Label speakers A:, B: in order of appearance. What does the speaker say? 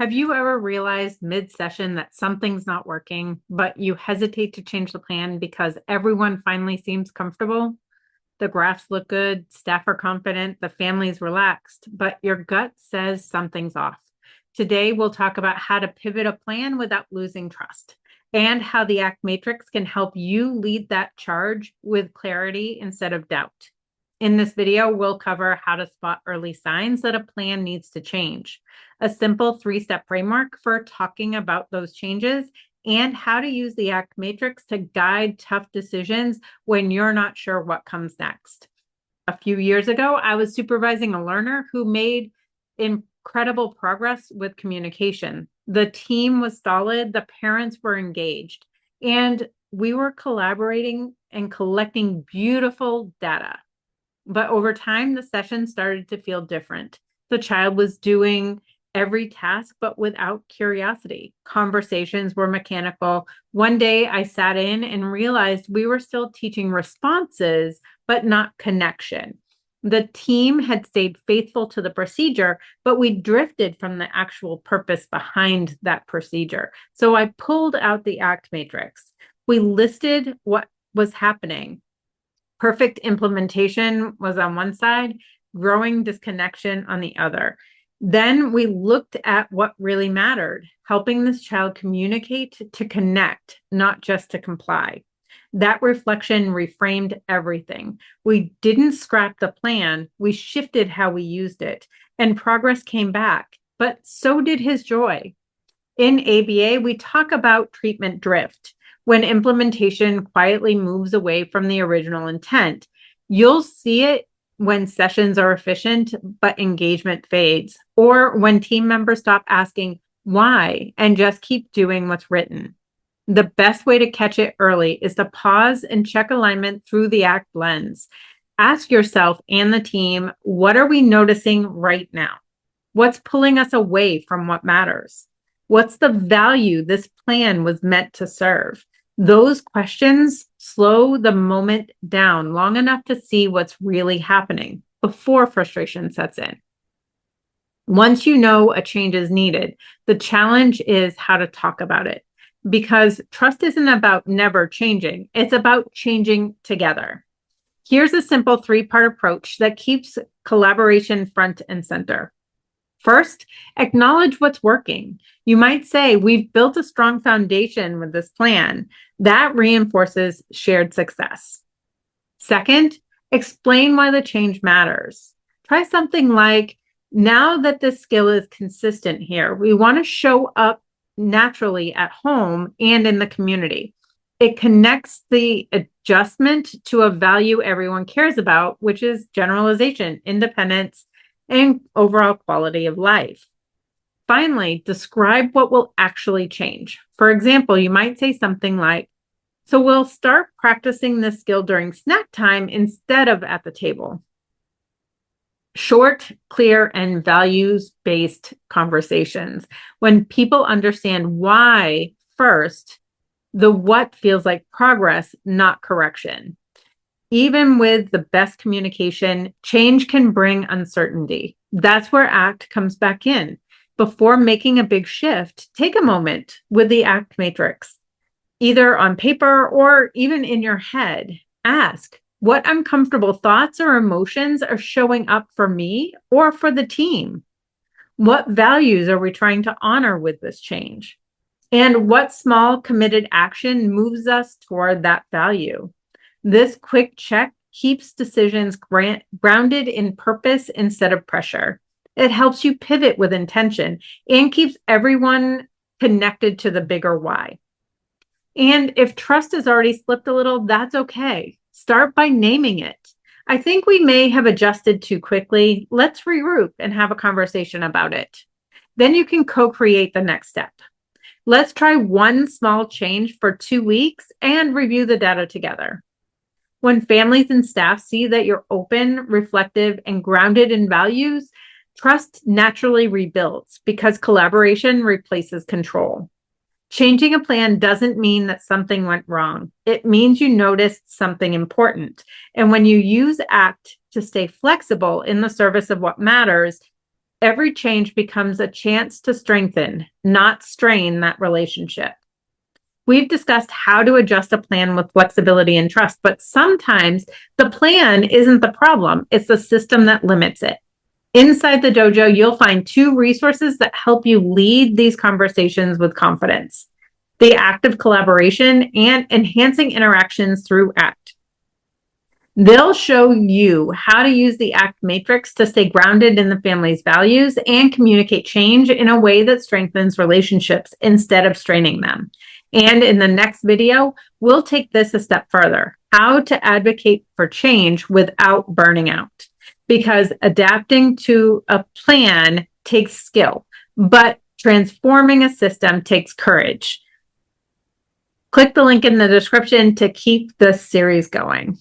A: Have you ever realized mid-session that something's not working, but you hesitate to change the plan because everyone finally seems comfortable? The graphs look good, staff are confident, the family's relaxed, but your gut says something's off. Today, we'll talk about how to pivot a plan without losing trust and how the ACT matrix can help you lead that charge with clarity instead of doubt. In this video, we'll cover how to spot early signs that a plan needs to change, a simple 3-step framework for talking about those changes, and how to use the ACT matrix to guide tough decisions when you're not sure what comes next. A few years ago, I was supervising a learner who made incredible progress with communication. The team was solid, the parents were engaged, and we were collaborating and collecting beautiful data. But over time, the session started to feel different. The child was doing every task, but without curiosity. Conversations were mechanical. One day I sat in and realized we were still teaching responses, but not connection. The team had stayed faithful to the procedure, but we drifted from the actual purpose behind that procedure. So I pulled out the ACT matrix. We listed what was happening. Perfect implementation was on one side, growing disconnection on the other. Then we looked at what really mattered, helping this child communicate to connect, not just to comply. That reflection reframed everything. We didn't scrap the plan, we shifted how we used it, and progress came back, but so did his joy. In ABA, we talk about treatment drift. When implementation quietly moves away from the original intent, you'll see it when sessions are efficient, but engagement fades, or when team members stop asking why and just keep doing what's written. The best way to catch it early is to pause and check alignment through the ACT lens. Ask yourself and the team, what are we noticing right now? What's pulling us away from what matters? What's the value this plan was meant to serve? Those questions slow the moment down long enough to see what's really happening before frustration sets in. Once you know a change is needed, the challenge is how to talk about it, because trust isn't about never changing. It's about changing together. Here's a simple 3-part approach that keeps collaboration front and center. First, acknowledge what's working. You might say, we've built a strong foundation with this plan. That reinforces shared success. Second, explain why the change matters. Try something like, now that this skill is consistent here, we want to show up naturally at home and in the community. It connects the adjustment to a value everyone cares about, which is generalization, independence, and overall quality of life. Finally, describe what will actually change. For example, you might say something like, so we'll start practicing this skill during snack time instead of at the table. Short, clear, and values-based conversations. When people understand why first, the what feels like progress, not correction. Even with the best communication, change can bring uncertainty. That's where ACT comes back in. Before making a big shift, take a moment with the ACT matrix, either on paper or even in your head. Ask, what uncomfortable thoughts or emotions are showing up for me or for the team? What values are we trying to honor with this change? And what small committed action moves us toward that value? This quick check keeps decisions grounded in purpose instead of pressure. It helps you pivot with intention and keeps everyone connected to the bigger why. And if trust has already slipped a little, that's okay. Start by naming it. I think we may have adjusted too quickly. Let's regroup and have a conversation about it. Then you can co-create the next step. Let's try one small change for 2 weeks and review the data together. When families and staff see that you're open, reflective, and grounded in values, trust naturally rebuilds because collaboration replaces control. Changing a plan doesn't mean that something went wrong. It means you noticed something important. And when you use ACT to stay flexible in the service of what matters, every change becomes a chance to strengthen, not strain that relationship. We've discussed how to adjust a plan with flexibility and trust, but sometimes the plan isn't the problem. It's the system that limits it. Inside the dojo, you'll find 2 resources that help you lead these conversations with confidence: the active collaboration and enhancing interactions through ACT. They'll show you how to use the ACT matrix to stay grounded in the family's values and communicate change in a way that strengthens relationships instead of straining them. And in the next video, we'll take this a step further: how to advocate for change without burning out. Because adapting to a plan takes skill, but transforming a system takes courage. Click the link in the description to keep this series going.